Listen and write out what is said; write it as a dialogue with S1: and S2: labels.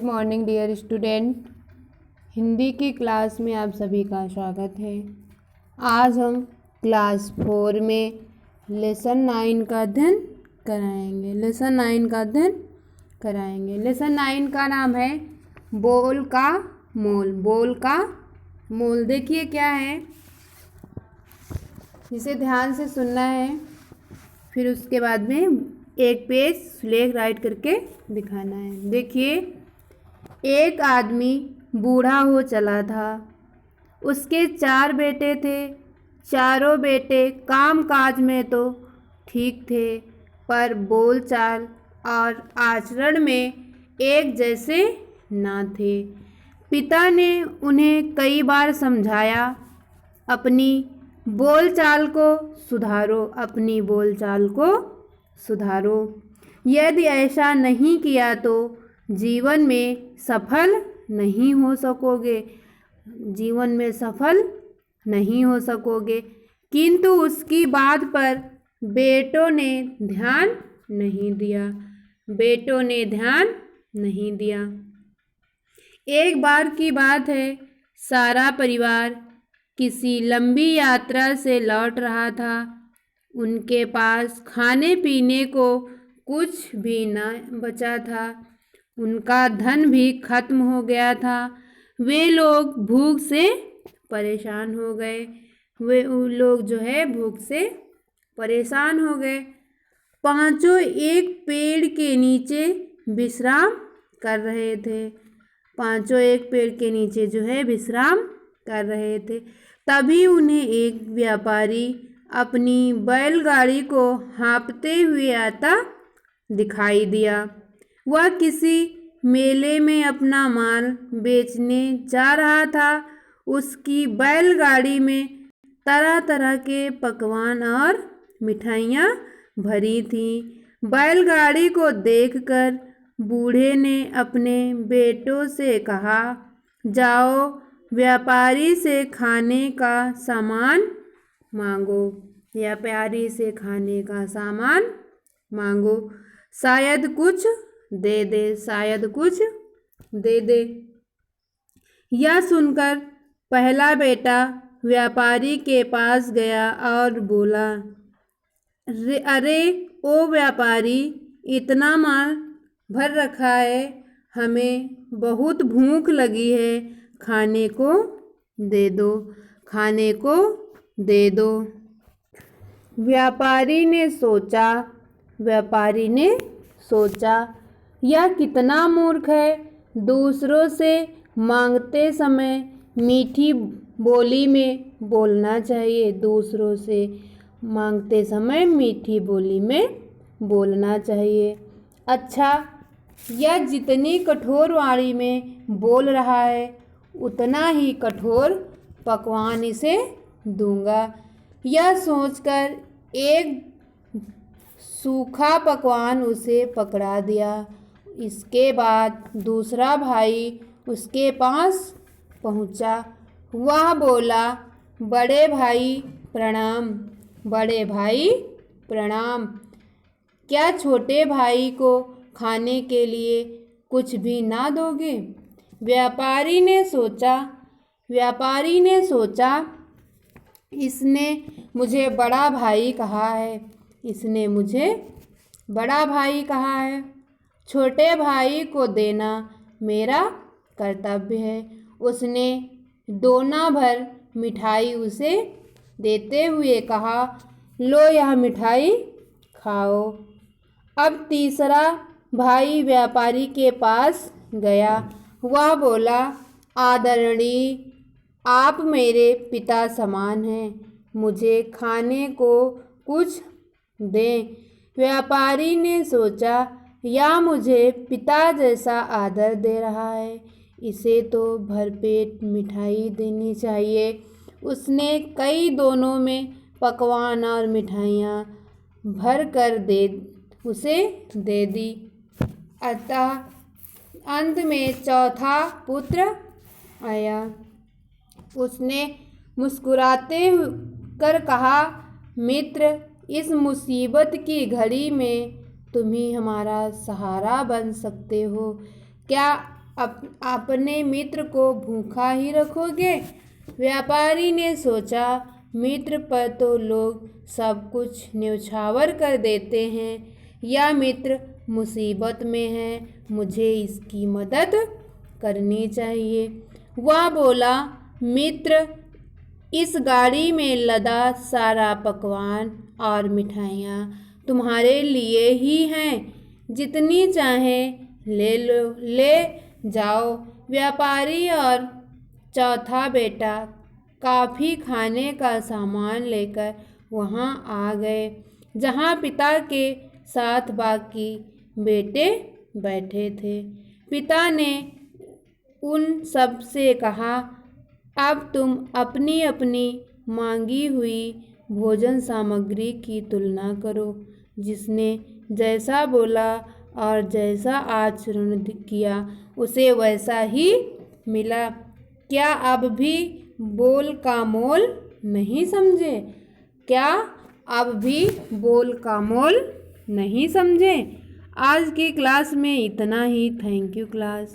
S1: Morning dear student. Hindi की class में आप सभी का स्वागत है। आज हम क्लास 4 में लेसन 9 का अध्ययन कराएंगे। लेसन 9 का नाम है बोल का मोल। बोल का मोल देखिए क्या है, इसे ध्यान से सुनना है, फिर उसके बाद में एक पेज लेख राइट करके दिखाना है। देखिए, एक आदमी बूढ़ा हो चला था। उसके 4 बेटे थे। चारों बेटे काम काज में तो ठीक थे, पर बोलचाल और आचरण में एक जैसे ना थे। पिता ने उन्हें कई बार समझाया, अपनी बोलचाल को सुधारो, अपनी बोलचाल को सुधारो। यदि ऐसा नहीं किया तो जीवन में सफल नहीं हो सकोगे, जीवन में सफल नहीं हो सकोगे। किंतु उसकी बात पर बेटों ने ध्यान नहीं दिया। बेटों ने ध्यान नहीं दिया। एक बार की बात है, सारा परिवार किसी लंबी यात्रा से लौट रहा था। उनके पास खाने पीने को कुछ भी न बचा था। उनका धन भी खत्म हो गया था। वे लोग भूख से परेशान हो गए। भूख से परेशान हो गए। पांचों एक पेड़ के नीचे विश्राम कर रहे थे। पांचों एक पेड़ के नीचे विश्राम कर रहे थे। तभी उन्हें एक व्यापारी अपनी बैलगाड़ी को हाँकते हुए आता दिखाई दिया। वह किसी मेले में अपना माल बेचने जा रहा था। उसकी बैलगाड़ी में तरह तरह के पकवान और मिठाइयाँ भरी थीं। बैलगाड़ी को देखकर बूढ़े ने अपने बेटों से कहा, जाओ व्यापारी से खाने का सामान मांगो। व्यापारी से खाने का सामान मांगो, शायद कुछ दे दे, शायद कुछ दे दे। यह सुनकर पहला बेटा व्यापारी के पास गया और बोला, अरे ओ व्यापारी, इतना माल भर रखा है, हमें बहुत भूख लगी है, खाने को दे दो, खाने को दे दो। व्यापारी ने सोचा, यह कितना मूर्ख है। दूसरों से मांगते समय मीठी बोली में बोलना चाहिए। दूसरों से मांगते समय मीठी बोली में बोलना चाहिए। अच्छा, यह जितनी कठोर वाणी में बोल रहा है, उतना ही कठोर पकवान इसे दूंगा। यह सोचकर एक सूखा पकवान उसे पकड़ा दिया। इसके बाद दूसरा भाई उसके पास पहुंचा। वह बोला, बड़े भाई प्रणाम, बड़े भाई प्रणाम। क्या छोटे भाई को खाने के लिए कुछ भी ना दोगे? व्यापारी ने सोचा, इसने मुझे बड़ा भाई कहा है, इसने मुझे बड़ा भाई कहा है। छोटे भाई को देना मेरा कर्तव्य है। उसने दोना भर मिठाई उसे देते हुए कहा, लो यह मिठाई खाओ। अब तीसरा भाई व्यापारी के पास गया। वह बोला, आदरणीय, आप मेरे पिता समान हैं, मुझे खाने को कुछ दें। व्यापारी ने सोचा, या मुझे पिता जैसा आदर दे रहा है, इसे तो भरपेट मिठाई देनी चाहिए। उसने कई दोनों में पकवान और मिठाइयाँ भर कर उसे दे दी। अतः अंत में चौथा पुत्र आया। उसने मुस्कुराते कर कहा, मित्र, इस मुसीबत की घड़ी में तुम ही हमारा सहारा बन सकते हो। क्या अपने मित्र को भूखा ही रखोगे? व्यापारी ने सोचा, मित्र पर तो लोग सब कुछ न्यौछावर कर देते हैं। यह मित्र मुसीबत में है, मुझे इसकी मदद करनी चाहिए। वह बोला, मित्र, इस गाड़ी में लदा सारा पकवान और मिठाइयाँ तुम्हारे लिए ही हैं, जितनी चाहें ले लो, ले जाओ। व्यापारी और चौथा बेटा काफ़ी खाने का सामान लेकर वहाँ आ गए, जहाँ पिता के साथ बाकी बेटे बैठे थे। पिता ने उन सब से कहा, अब तुम अपनी अपनी मांगी हुई भोजन सामग्री की तुलना करो। जिसने जैसा बोला और जैसा आचरण किया उसे वैसा ही मिला। क्या अब भी बोल का मोल नहीं समझे? क्या अब भी बोल का मोल नहीं समझे? आज की क्लास में इतना ही। Thank you class.